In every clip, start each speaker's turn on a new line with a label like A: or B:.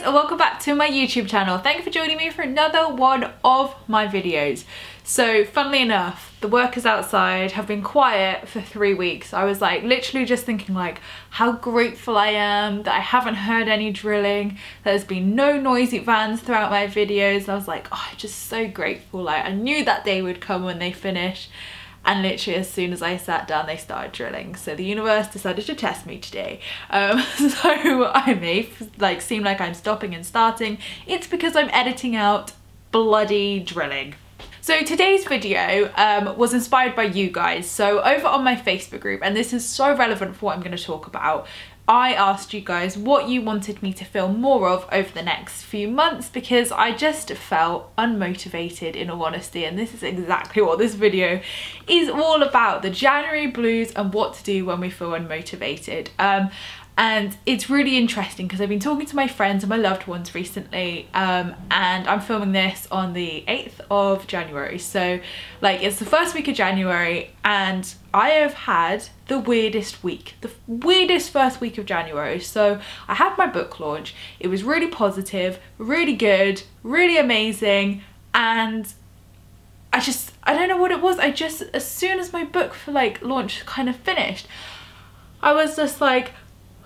A: and welcome back to my YouTube channel. Thank you for joining me for another one of my videos. So funnily enough, the workers outside have been quiet for 3 weeks. I was like literally just thinking like how grateful I am that I haven't heard any drilling. There's been no noisy vans throughout my videos. And I was like, oh, I'm just so grateful. Like I knew that day would come when they finish. And literally as soon as I sat down, they started drilling. So the universe decided to test me today. So I may like seem like I'm stopping and starting. It's because I'm editing out bloody drilling. So today's video was inspired by you guys. So over on my Facebook group, and this is so relevant for what I'm going to talk about, I asked you guys what you wanted me to film more of over the next few months because I just felt unmotivated, in all honesty, and this is exactly what this video is all about, the January blues and what to do when we feel unmotivated. And it's really interesting because I've been talking to my friends and my loved ones recently, and I'm filming this on the 8th of January. So like it's the first week of January and I have had the weirdest week, the weirdest first week of January. So I had my book launch. It was really positive, really good, really amazing. And I don't know what it was. As soon as my book for like launch kind of finished, I was just like,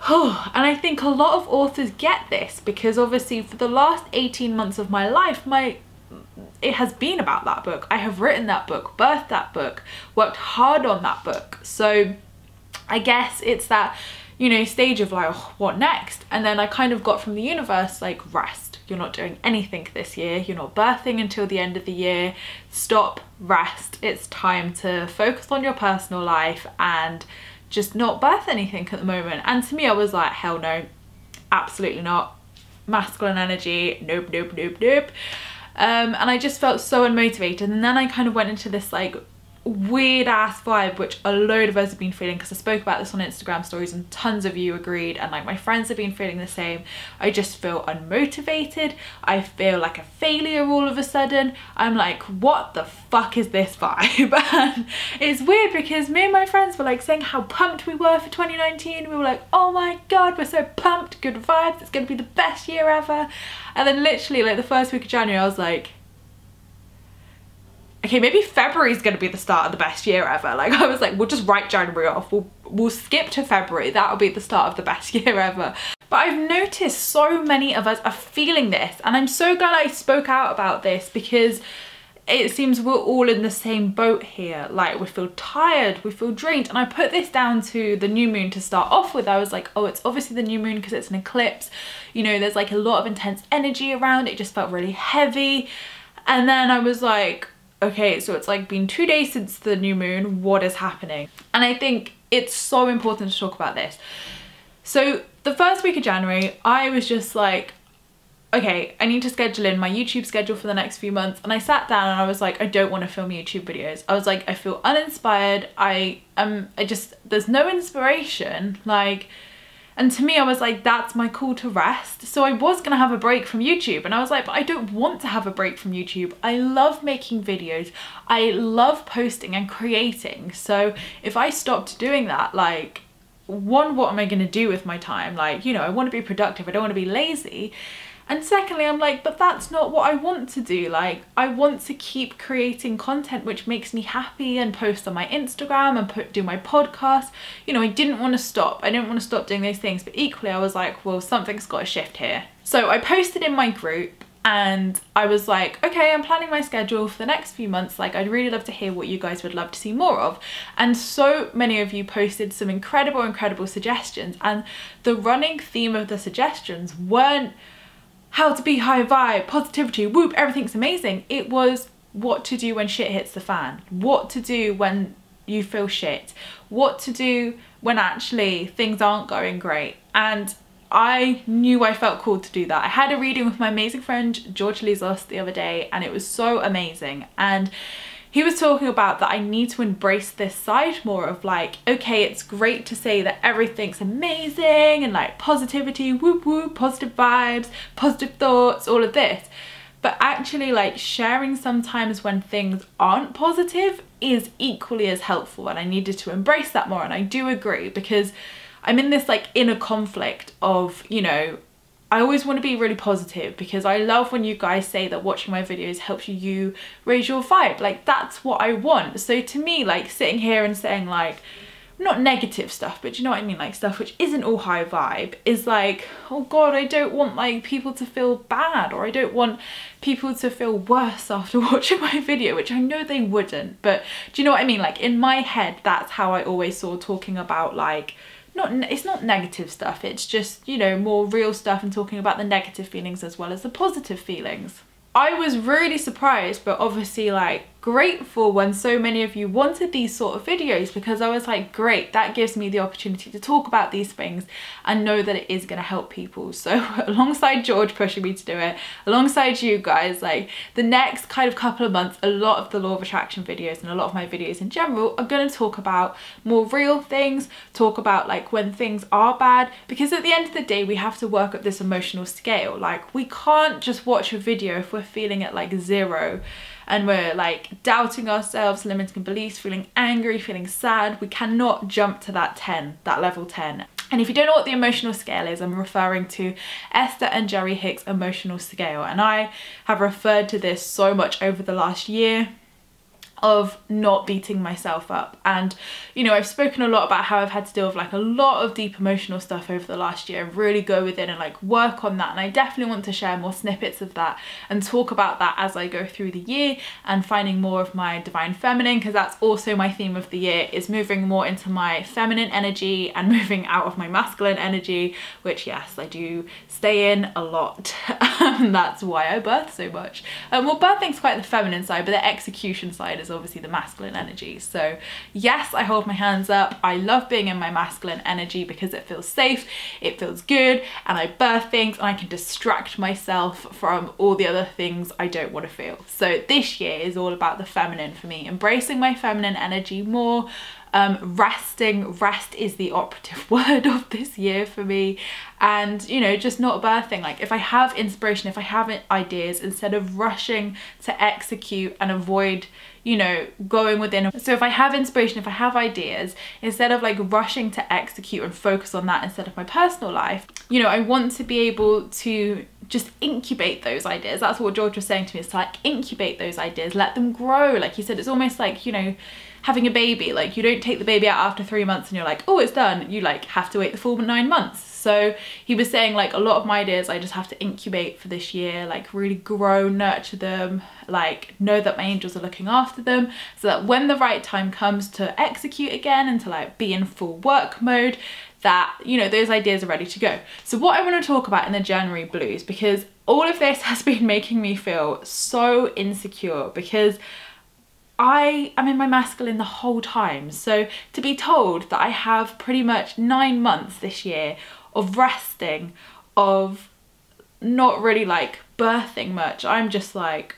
A: oh, and I think a lot of authors get this because obviously for the last 18 months of my life, it has been about that book. I have written that book, birthed that book, worked hard on that book. So I guess it's that, you know, stage of like, oh, what next? And then I kind of got from the universe like, rest. You're not doing anything this year. You're not birthing until the end of the year. Stop, rest. It's time to focus on your personal life and just not birth anything at the moment. And to me, I was like, hell no, absolutely not. Masculine energy, nope, nope, nope, nope. And I just felt so unmotivated. And then I kind of went into this like weird ass vibe, which a load of us have been feeling because I spoke about this on Instagram stories and tons of you agreed, and like my friends have been feeling the same. I just feel unmotivated. I feel like a failure all of a sudden. I'm like, what the fuck is this vibe? And it's weird because me and my friends were like saying how pumped we were for 2019. We were like, oh my god, we're so pumped, good vibes, it's gonna be the best year ever. And then literally like the first week of January I was like, okay, maybe February is going to be the start of the best year ever. Like I was like, we'll just write January off. We'll skip to February. That'll be the start of the best year ever. But I've noticed so many of us are feeling this, and I'm so glad I spoke out about this because it seems we're all in the same boat here. Like we feel tired, we feel drained, and I put this down to the new moon to start off with. I was like, oh, it's obviously the new moon because it's an eclipse. You know, there's like a lot of intense energy around. It just felt really heavy. And then I was like, okay, so it's like been 2 days since the new moon, what is happening? And I think it's so important to talk about this. So the first week of January, I was just like, okay, I need to schedule in my YouTube schedule for the next few months. And I sat down and I was like, I don't want to film YouTube videos. I was like, I feel uninspired. There's no inspiration. Like, and to me, I was like, that's my call to rest. So I was gonna have a break from YouTube, and I was like, but I don't want to have a break from YouTube. I love making videos. I love posting and creating. So if I stopped doing that, like, one, what am I gonna do with my time? Like, you know, I want to be productive. I don't want to be lazy. And secondly, I'm like, but that's not what I want to do. Like, I want to keep creating content which makes me happy and post on my Instagram and do my podcast. You know, I didn't want to stop. I didn't want to stop doing those things. But equally, I was like, well, something's got to shift here. So I posted in my group and I was like, okay, I'm planning my schedule for the next few months. Like, I'd really love to hear what you guys would love to see more of. And so many of you posted some incredible suggestions. And the running theme of the suggestions weren't how to be high vibe, positivity, whoop, everything's amazing. It was what to do when shit hits the fan, what to do when you feel shit, what to do when actually things aren't going great. And I knew I felt called to do that. I had a reading with my amazing friend George Lizos the other day, and it was so amazing. And he was talking about that I need to embrace this side more of like, okay, it's great to say that everything's amazing and like positivity, whoop whoop, positive vibes, positive thoughts, all of this. But actually like sharing sometimes when things aren't positive is equally as helpful, and I needed to embrace that more. And I do agree because I'm in this like inner conflict of, you know, I always want to be really positive, because I love when you guys say that watching my videos helps you raise your vibe. Like, that's what I want. So to me, like, sitting here and saying like, not negative stuff, but you know what I mean, like stuff which isn't all high vibe, is like, oh god, I don't want like people to feel bad, or I don't want people to feel worse after watching my video, which I know they wouldn't, but do you know what I mean? Like, in my head, that's how I always saw talking about, like, it's not negative stuff, it's just, you know, more real stuff, and talking about the negative feelings as well as the positive feelings. I was really surprised, but obviously like grateful when so many of you wanted these sort of videos, because I was like, great, that gives me the opportunity to talk about these things and know that it is going to help people. So alongside George pushing me to do it, alongside you guys, like the next kind of couple of months, a lot of the law of attraction videos and a lot of my videos in general are going to talk about more real things, talk about like when things are bad, because at the end of the day we have to work up this emotional scale. Like, we can't just watch a video if we're feeling at like 0 and we're like doubting ourselves, limiting beliefs, feeling angry, feeling sad. We cannot jump to that 10, that level 10. And if you don't know what the emotional scale is, I'm referring to Esther and Jerry Hicks' emotional scale. And I have referred to this so much over the last year, of not beating myself up. And you know, I've spoken a lot about how I've had to deal with like a lot of deep emotional stuff over the last year, and really go within and like work on that. And I definitely want to share more snippets of that and talk about that as I go through the year, and finding more of my divine feminine, because that's also my theme of the year, is moving more into my feminine energy and moving out of my masculine energy, which yes, I do stay in a lot. That's why I birth so much. Well, birthing's quite the feminine side, but the execution side is obviously the masculine energy. So yes, I hold my hands up. I love being in my masculine energy because it feels safe, it feels good, and I birth things and I can distract myself from all the other things I don't want to feel. So this year is all about the feminine for me, embracing my feminine energy more, resting. Rest is the operative word of this year for me. And you know, just not birthing. Like, if I have inspiration, if I have ideas, instead of rushing to execute and avoid, you know, going within. So if I have inspiration, if I have ideas, instead of like rushing to execute and focus on that instead of my personal life, you know, I want to be able to just incubate those ideas. That's what George was saying to me, is to like incubate those ideas, let them grow. Like he said, it's almost like, you know, having a baby. Like, you don't take the baby out after 3 months and you're like, oh, it's done. You like have to wait the full 9 months. So he was saying like a lot of my ideas I just have to incubate for this year, like really grow, nurture them, like know that my angels are looking after them, so that when the right time comes to execute again and to like be in full work mode, that, you know, those ideas are ready to go. So what I want to talk about in the January blues, because all of this has been making me feel so insecure, because I am in my masculine the whole time. So to be told that I have pretty much 9 months this year of resting, of not really like birthing much, I'm just like,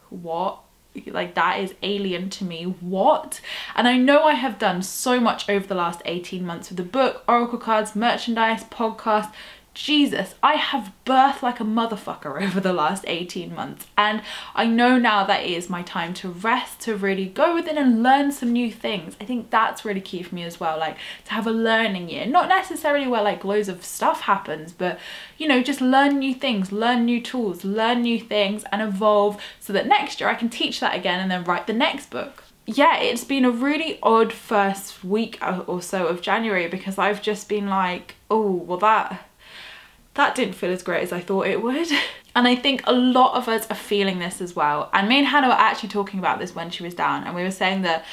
A: what? Like, that is alien to me. What? And I know I have done so much over the last 18 months with the book, oracle cards, merchandise, podcast. Jesus, I have birthed like a motherfucker over the last 18 months, and I know now that it is my time to rest, to really go within and learn some new things. I think that's really key for me as well, like to have a learning year, not necessarily where like loads of stuff happens, but you know, just learn new things, learn new tools, learn new things and evolve, so that next year I can teach that again and then write the next book. Yeah, it's been a really odd first week or so of January, because I've just been like, oh, well that didn't feel as great as I thought it would. And I think a lot of us are feeling this as well. And me and Hannah were actually talking about this when she was down, and we were saying that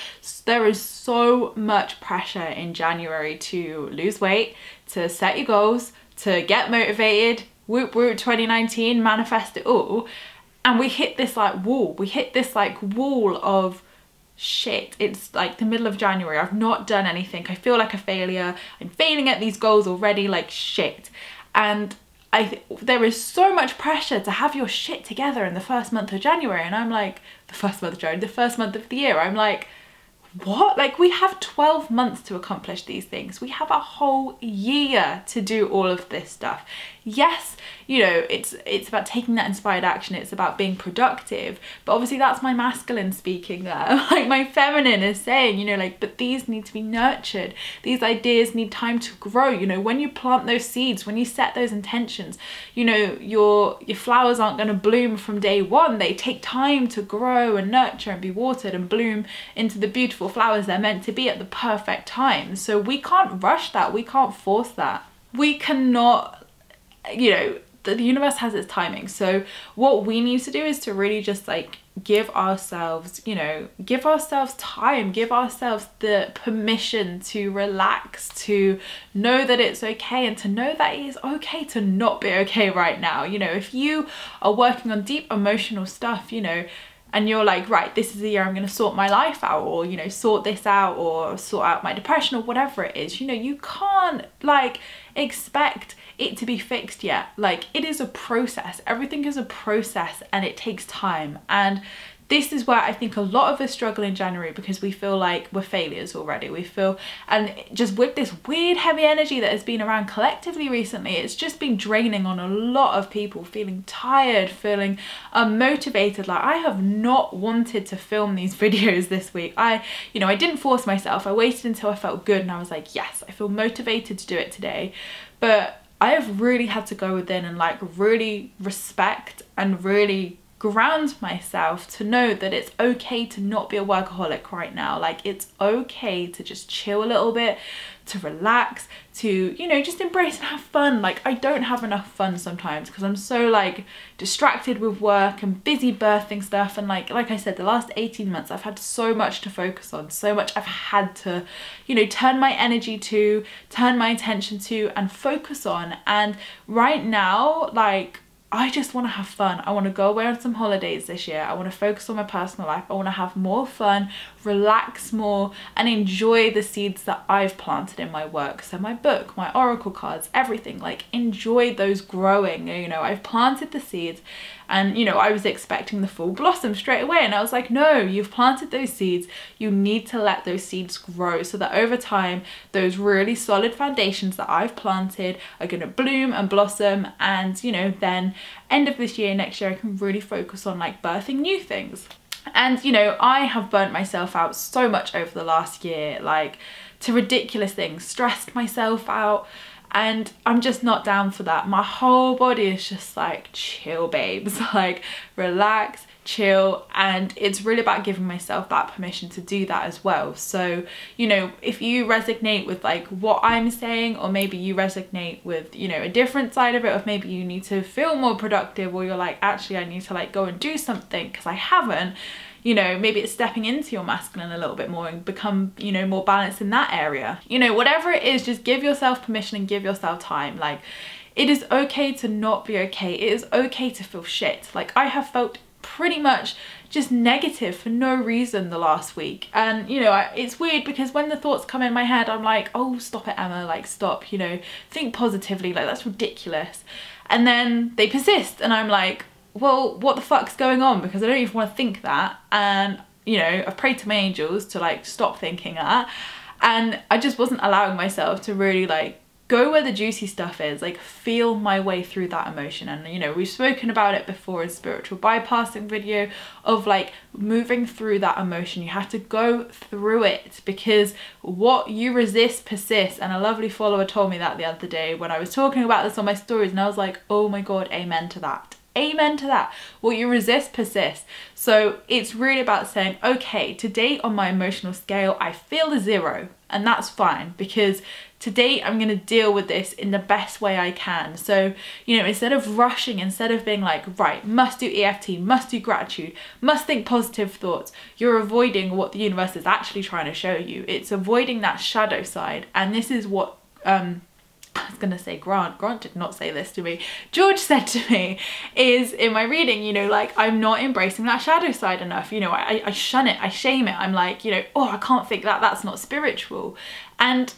A: there is so much pressure in January to lose weight, to set your goals, to get motivated, whoop whoop 2019, manifest it all. And we hit this like wall. We hit this like wall of shit. It's like the middle of January. I've not done anything. I feel like a failure. I'm failing at these goals already, like shit. And there is so much pressure to have your shit together in the first month of January, and I'm like, the first month of the year, I'm like, what? Like, we have 12 months to accomplish these things. We have a whole year to do all of this stuff. Yes, you know, it's about taking that inspired action. It's about being productive. But obviously that's my masculine speaking there. Like, my feminine is saying, you know, like, but these need to be nurtured. These ideas need time to grow. You know, when you plant those seeds, when you set those intentions, you know, your flowers aren't going to bloom from day one. They take time to grow and nurture and be watered and bloom into the beautiful flowers they're meant to be at the perfect time. So we can't rush that. We can't force that. We cannot, you know, the universe has its timing. So what we need to do is to really just like give ourselves, you know, give ourselves time, give ourselves the permission to relax, to know that it's okay, and to know that it is okay to not be okay right now. You know, if you are working on deep emotional stuff, you know, and you're like, right, this is the year I'm going to sort my life out, or, you know, sort this out, or sort out my depression, or whatever it is, you know, you can't like expect it to be fixed yet. Like, it is a process. Everything is a process, and it takes time. And this is where I think a lot of us struggle in January, because we feel like we're failures already. We feel, and just with this weird heavy energy that has been around collectively recently, it's just been draining on a lot of people, feeling tired, feeling unmotivated. Like, I have not wanted to film these videos this week. You know, I didn't force myself. I waited until I felt good, and I was like, yes, I feel motivated to do it today. But I have really had to go within and like really respect and really ground myself to know that it's okay to not be a workaholic right now. Like, it's okay to just chill a little bit, to relax, to, you know, just embrace and have fun. Like, I don't have enough fun sometimes because I'm so like distracted with work and busy birthing stuff, and like I said, the last 18 months I've had so much to focus on, so much I've had to, you know, turn my energy to, turn my attention to, and focus on. And right now, like, I just want to have fun. I want to go away on some holidays this year. I want to focus on my personal life. I want to have more fun, relax more, and enjoy the seeds that I've planted in my work. So my book, my oracle cards, everything, like, enjoy those growing. You know, I've planted the seeds, and, you know, I was expecting the full blossom straight away, and I was like, no, you've planted those seeds. You need to let those seeds grow so that over time, those really solid foundations that I've planted are going to bloom and blossom. And, you know, then end of this year, next year, I can really focus on like birthing new things. And, you know, I have burnt myself out so much over the last year, like, to ridiculous things, stressed myself out. And I'm just not down for that. My whole body is just like, chill, babes, like, relax, chill. And it's really about giving myself that permission to do that as well. So, you know, if you resonate with like what I'm saying, or maybe you resonate with, you know, a different side of it, or maybe you need to feel more productive, or you're like, actually I need to like go and do something because I haven't, you know, maybe it's stepping into your masculine a little bit more and become, you know, more balanced in that area. You know, whatever it is, just give yourself permission and give yourself time. Like, it is okay to not be okay. It is okay to feel shit. Like, I have felt pretty much just negative for no reason the last week. And, you know, it's weird because when the thoughts come in my head, I'm like, oh, stop it, Emma, like, stop, you know, think positively, like, that's ridiculous. And then they persist, and I'm like, well, what the fuck's going on? Because I don't even want to think that. And, you know, I've prayed to my angels to like stop thinking that, and I just wasn't allowing myself to really like go where the juicy stuff is, like feel my way through that emotion. And, you know, we've spoken about it before in spiritual bypassing video of like moving through that emotion. You have to go through it, because what you resist persists. And a lovely follower told me that the other day when I was talking about this on my stories, and I was like, oh my God, amen to that. Amen to that. What you resist persists. So it's really about saying, okay, today on my emotional scale, I feel a 0, and that's fine, because today I'm going to deal with this in the best way I can. So, you know, instead of rushing, instead of being like, right, must do EFT, must do gratitude, must think positive thoughts, you're avoiding what the universe is actually trying to show you. It's avoiding that shadow side. And this is what, I was gonna say Grant did not say this to me, George said to me, is in my reading, you know, like, I'm not embracing that shadow side enough. You know, I shun it, I shame it. I'm like, you know, oh, I can't think that, that's not spiritual. And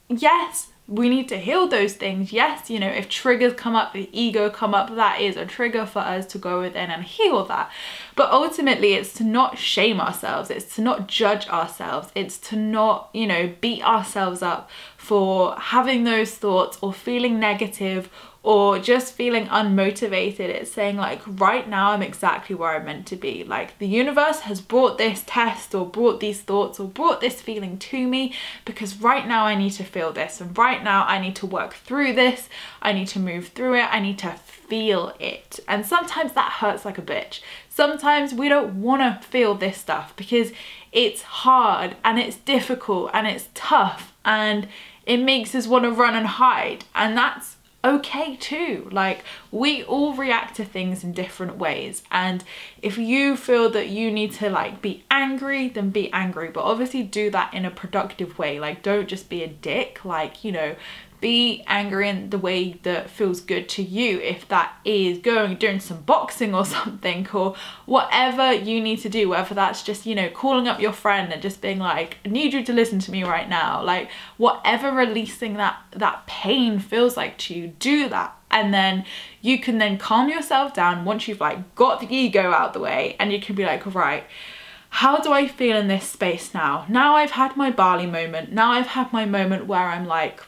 A: yes, we need to heal those things. Yes, you know, if triggers come up, the ego come up, that is a trigger for us to go within and heal that. But ultimately it's to not shame ourselves, it's to not judge ourselves, it's to not, you know, beat ourselves up for having those thoughts or feeling negative or just feeling unmotivated. It's saying like, right now I'm exactly where I'm meant to be. Like, the universe has brought this test or brought these thoughts or brought this feeling to me because right now I need to feel this, and right now I need to work through this, I need to move through it, I need to feel it. And sometimes that hurts like a bitch. Sometimes we don't want to feel this stuff because it's hard and it's difficult and it's tough and it makes us want to run and hide, and that's okay too. Like, we all react to things in different ways, and if you feel that you need to like be angry, then be angry, but obviously do that in a productive way. Like, don't just be a dick. Like, you know, be angry in the way that feels good to you. If that is doing some boxing or something, or whatever you need to do, whether that's just, you know, calling up your friend and just being like, I need you to listen to me right now. Like, whatever releasing that pain feels like to you, do that. And then you can then calm yourself down once you've like got the ego out the way, and you can be like, right, how do I feel in this space now? Now I've had my barley moment. Now I've had my moment where I'm like,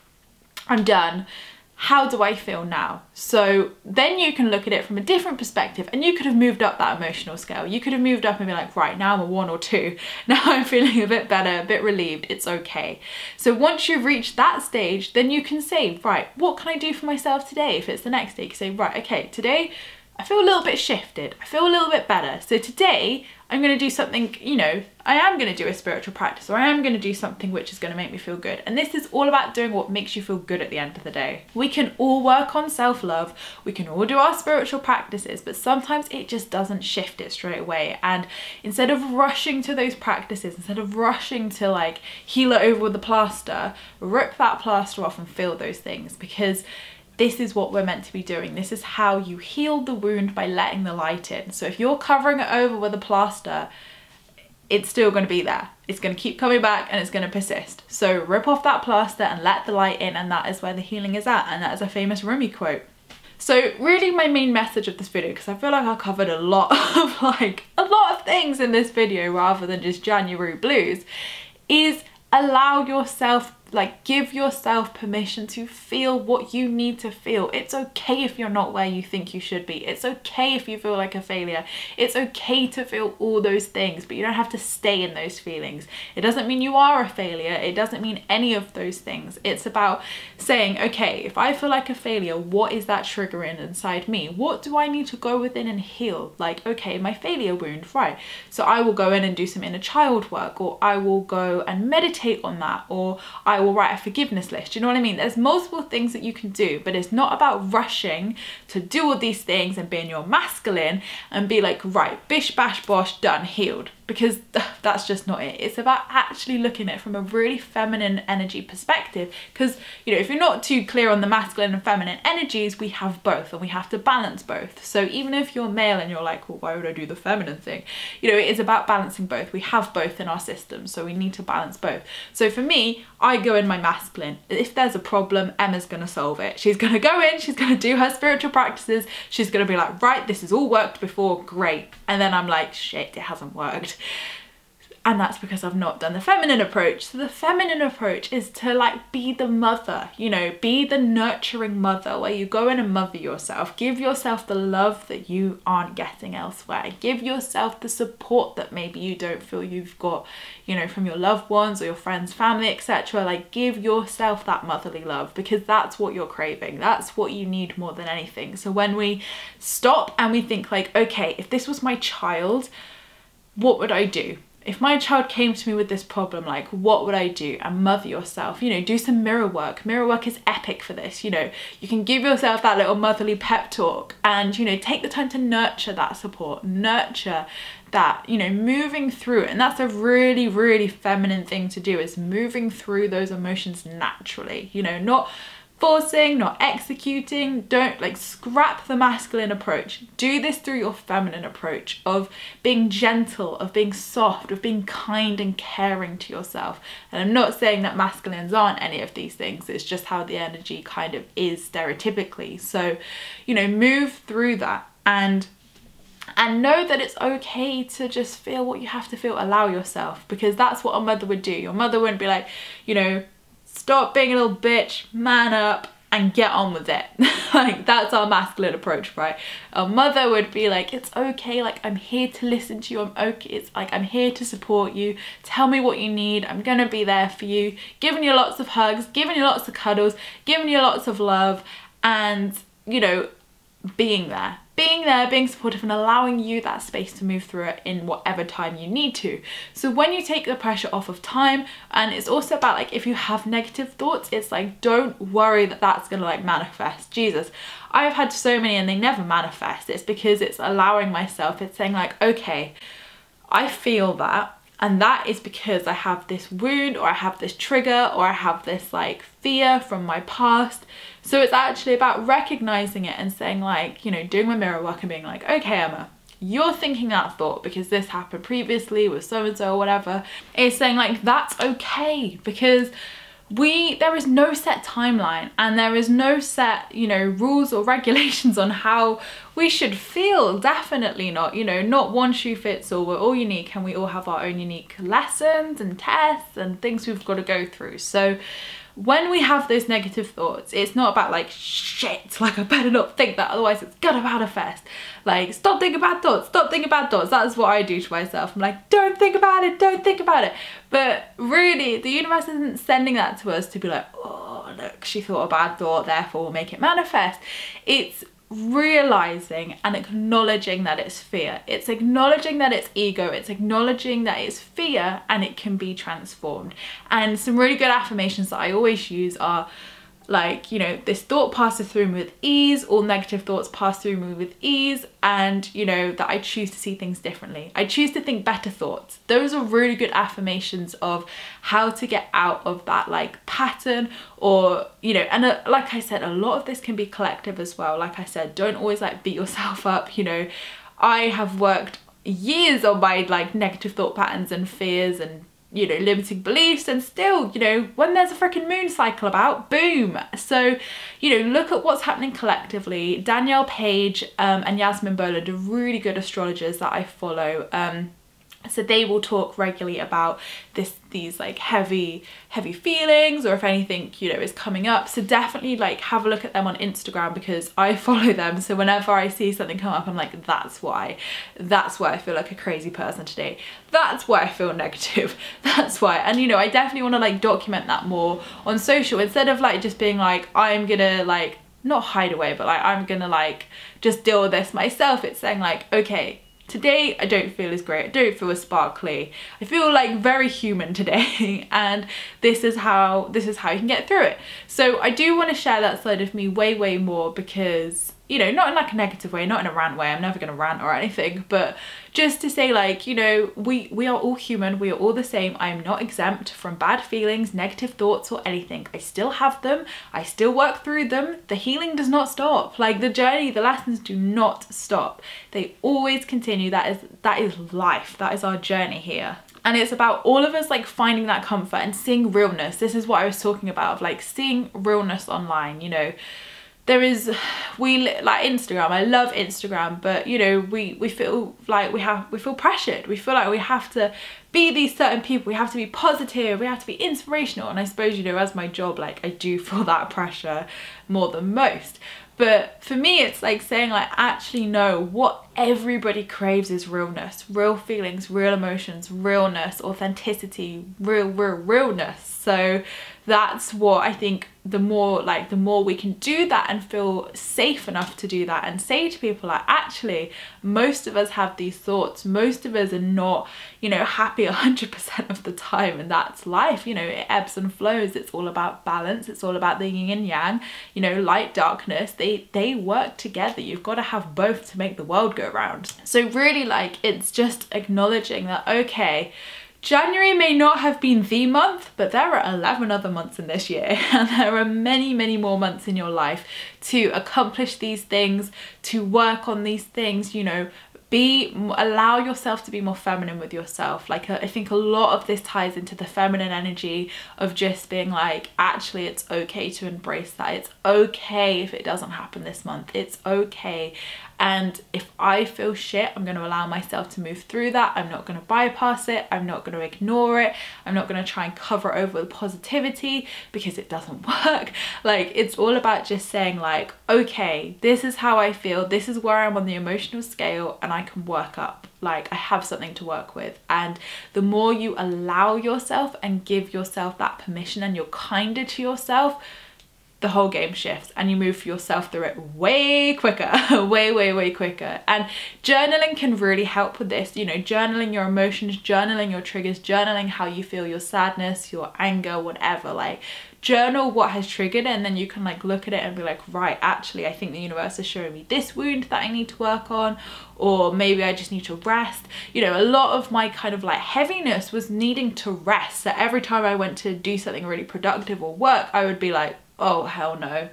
A: I'm done. How do I feel now? So then you can look at it from a different perspective, and you could have moved up that emotional scale. You could have moved up and be like, right, now I'm a 1 or 2. Now I'm feeling a bit better, a bit relieved. It's okay. So once you've reached that stage, then you can say, right, what can I do for myself today? If it's the next day, you can say, right, okay, today I feel a little bit shifted. I feel a little bit better. So today I'm going to do something, you know, I am going to do a spiritual practice, or I am going to do something which is going to make me feel good. And this is all about doing what makes you feel good at the end of the day. We can all work on self-love. We can all do our spiritual practices, but sometimes it just doesn't shift it straight away. And instead of rushing to those practices, instead of rushing to like heal it over with a plaster, rip that plaster off and feel those things, because this is what we're meant to be doing. This is how you heal the wound, by letting the light in. So if you're covering it over with a plaster, it's still going to be there. It's going to keep coming back and it's going to persist. So rip off that plaster and let the light in, and that is where the healing is at. And that is a famous Rumi quote. So really my main message of this video, because I feel like I covered a lot of things in this video rather than just January blues, is allow yourself, like, give yourself permission to feel what you need to feel. It's okay if you're not where you think you should be. It's okay if you feel like a failure. It's okay to feel all those things, but you don't have to stay in those feelings. It doesn't mean you are a failure. It doesn't mean any of those things. It's about saying, okay, if I feel like a failure, what is that triggering inside me? What do I need to go within and heal? Like, okay, my failure wound, right? So I will go in and do some inner child work, or I will go and meditate on that, or I will write a forgiveness list. You know what I mean? There's multiple things that you can do, but it's not about rushing to do all these things and being your masculine and be like, right, bish bash bosh, done, healed. Because that's just not it. It's about actually looking at it from a really feminine energy perspective. Because, you know, if you're not too clear on the masculine and feminine energies, we have both, and we have to balance both. So even if you're male and you're like, well, why would I do the feminine thing? You know, it is about balancing both. We have both in our system, so we need to balance both. So for me, I go in my masculine. If there's a problem, Emma's gonna solve it. She's gonna go in, she's gonna do her spiritual practices. She's gonna be like, right, this has all worked before, great. And then I'm like, shit, it hasn't worked. And that's because I've not done the feminine approach. So the feminine approach is to like be the mother, you know, be the nurturing mother, where you go in and mother yourself. Give yourself the love that you aren't getting elsewhere. Give yourself the support that maybe you don't feel you've got, you know, from your loved ones or your friends, family, etc. Like, give yourself that motherly love, because that's what you're craving. That's what you need more than anything. So when we stop and we think like, okay, if this was my child, what would I do? If my child came to me with this problem, like, what would I do? And mother yourself, you know, do some mirror work. Mirror work is epic for this, you know. You can give yourself that little motherly pep talk and, you know, take the time to nurture that support, nurture that, you know, moving through it. And that's a really, really feminine thing to do, is moving through those emotions naturally, you know, not forcing, not executing. Don't like scrap the masculine approach. Do this through your feminine approach of being gentle, of being soft, of being kind and caring to yourself. And I'm not saying that masculines aren't any of these things, it's just how the energy kind of is stereotypically. So, you know, move through that and know that it's okay to just feel what you have to feel. Allow yourself, because that's what a mother would do. Your mother wouldn't be like, you know, stop being a little bitch, man up and get on with it. Like, that's our masculine approach, right? A mother would be like, it's okay, like, I'm here to listen to you, I'm okay, it's like, I'm here to support you, tell me what you need, I'm gonna be there for you, giving you lots of hugs, giving you lots of cuddles, giving you lots of love, and, you know, being there, being supportive and allowing you that space to move through it in whatever time you need to. So when you take the pressure off of time, and it's also about like, if you have negative thoughts, it's like, don't worry that that's gonna like manifest. Jesus, I've had so many and they never manifest. It's because it's allowing myself, it's saying like, okay, I feel that, and that is because I have this wound, or I have this trigger, or I have this like fear from my past. So it's actually about recognizing it and saying like, you know, doing my mirror work and being like, okay, Emma, you're thinking that thought because this happened previously with so-and-so or whatever. It's saying like, that's okay, because there is no set timeline and there is no set, you know, rules or regulations on how we should feel. Definitely not, you know, not one shoe fits all. We're all unique and we all have our own unique lessons and tests and things we've got to go through. So when we have those negative thoughts, it's not about like, shit, like I better not think that, otherwise it's gonna manifest. Like, stop thinking bad thoughts, stop thinking bad thoughts. That's what I do to myself. I'm like, don't think about it, don't think about it. But really, the universe isn't sending that to us to be like, oh, look, she thought a bad thought, therefore we'll make it manifest. It's realizing and acknowledging that it's fear. It's acknowledging that it's ego. It's acknowledging that it's fear and it can be transformed. And some really good affirmations that I always use are like, you know, this thought passes through me with ease, all negative thoughts pass through me with ease, and, you know, that I choose to see things differently. I choose to think better thoughts. Those are really good affirmations of how to get out of that like pattern, or, you know, and like I said, a lot of this can be collective as well. Like I said, don't always like beat yourself up. You know, I have worked years on my like negative thought patterns and fears and, you know, limiting beliefs, and still, you know, when there's a freaking moon cycle about, boom. So, you know, look at what's happening collectively. Danielle Page and Yasmin Boland are really good astrologers that I follow. So they will talk regularly about these like heavy feelings, or if anything, you know, is coming up. So definitely like have a look at them on Instagram, because I follow them. So whenever I see something come up, I'm like, that's why I feel like a crazy person today. That's why I feel negative. That's why. And, you know, I definitely want to like document that more on social, instead of like just being like, I'm gonna like not hide away, but like I'm gonna like just deal with this myself. It's saying like, okay, today I don't feel as great, I don't feel as sparkly, I feel like very human today, and this is how you can get through it. So I do want to share that side of me way more, because, you know, not in like a negative way, not in a rant way, I'm never gonna rant or anything, but just to say like, you know, we are all human, we are all the same. I am not exempt from bad feelings, negative thoughts or anything. I still have them, I still work through them. The healing does not stop. Like the journey, the lessons do not stop. They always continue. That is life. That is our journey here. And it's about all of us like finding that comfort and seeing realness. This is what I was talking about, of like seeing realness online, you know. There is, like Instagram, I love Instagram, but you know, we feel like we feel pressured. We feel like we have to be these certain people, we have to be positive, we have to be inspirational. And I suppose, you know, as my job, like I do feel that pressure more than most. But for me, it's like saying like, actually no, what everybody craves is realness, real feelings, real emotions, realness, authenticity, realness. So that's what I think, the more we can do that and feel safe enough to do that and say to people like, actually, most of us have these thoughts, most of us are not, you know, happy 100% of the time, and that's life. You know, it ebbs and flows. It's all about balance. It's all about the yin and yang, you know, light, darkness, they work together. You've got to have both to make the world go round. So really, like, it's just acknowledging that, okay, January may not have been the month, but there are 11 other months in this year, and there are many, many more months in your life to accomplish these things, to work on these things, you know, allow yourself to be more feminine with yourself. Like, I think a lot of this ties into the feminine energy of just being like, actually it's okay to embrace that. It's okay if it doesn't happen this month. It's okay. And if I feel shit, I'm going to allow myself to move through that. I'm not going to bypass it. I'm not going to ignore it. I'm not going to try and cover it over with positivity, because it doesn't work. Like, it's all about just saying like, okay, this is how I feel. This is where I'm on the emotional scale, and I can work up. Like, I have something to work with. And the more you allow yourself and give yourself that permission, and you're kinder to yourself, the whole game shifts, and you move yourself through it way quicker, way quicker. And journaling can really help with this, you know, journaling your emotions, journaling your triggers, journaling how you feel, your sadness, your anger, whatever. Like, journal what has triggered, and then you can like look at it and be like, right, actually I think the universe is showing me this wound that I need to work on, or maybe I just need to rest. You know, a lot of my kind of like heaviness was needing to rest. So every time I went to do something really productive or work, I would be like, oh hell no,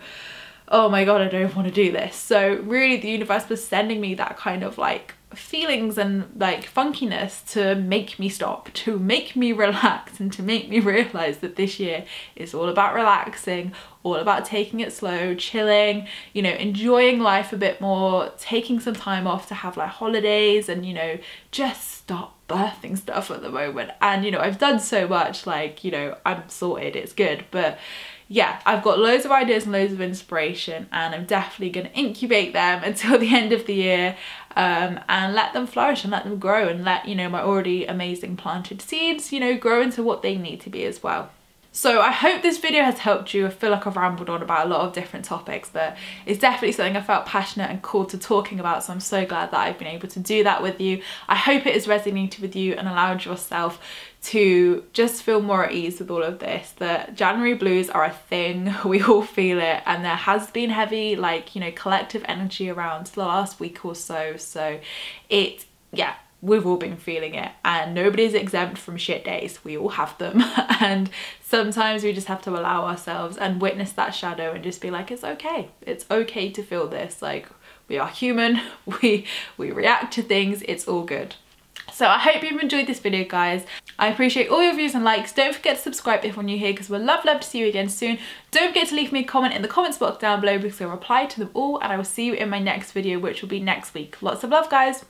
A: oh my god, I don't want to do this. So really the universe was sending me that kind of like feelings and like funkiness to make me stop, to make me relax, and to make me realize that this year is all about relaxing, all about taking it slow, chilling, you know, enjoying life a bit more, taking some time off to have like holidays, and, you know, just stop birthing stuff at the moment. And, you know, I've done so much, like, you know, I'm sorted, it's good, but yeah, I've got loads of ideas and loads of inspiration, and I'm definitely going to incubate them until the end of the year, and let them flourish and let them grow, and let, you know, my already amazing planted seeds, you know, grow into what they need to be as well. So I hope this video has helped you. I feel like I've rambled on about a lot of different topics, but it's definitely something I felt passionate and called to talking about, so I'm so glad that I've been able to do that with you. I hope it has resonated with you and allowed yourself to just feel more at ease with all of this. The January blues are a thing, we all feel it, and there has been heavy, like, you know, collective energy around the last week or so, so it, yeah, we've all been feeling it, and nobody's exempt from shit days. We all have them, and sometimes we just have to allow ourselves and witness that shadow and just be like, it's okay. It's okay to feel this. Like, we are human, we react to things, it's all good. So I hope you've enjoyed this video, guys. I appreciate all your views and likes. Don't forget to subscribe if you're new here, because we'd love to see you again soon. Don't forget to leave me a comment in the comments box down below, because I'll reply to them all, and I will see you in my next video, which will be next week. Lots of love, guys.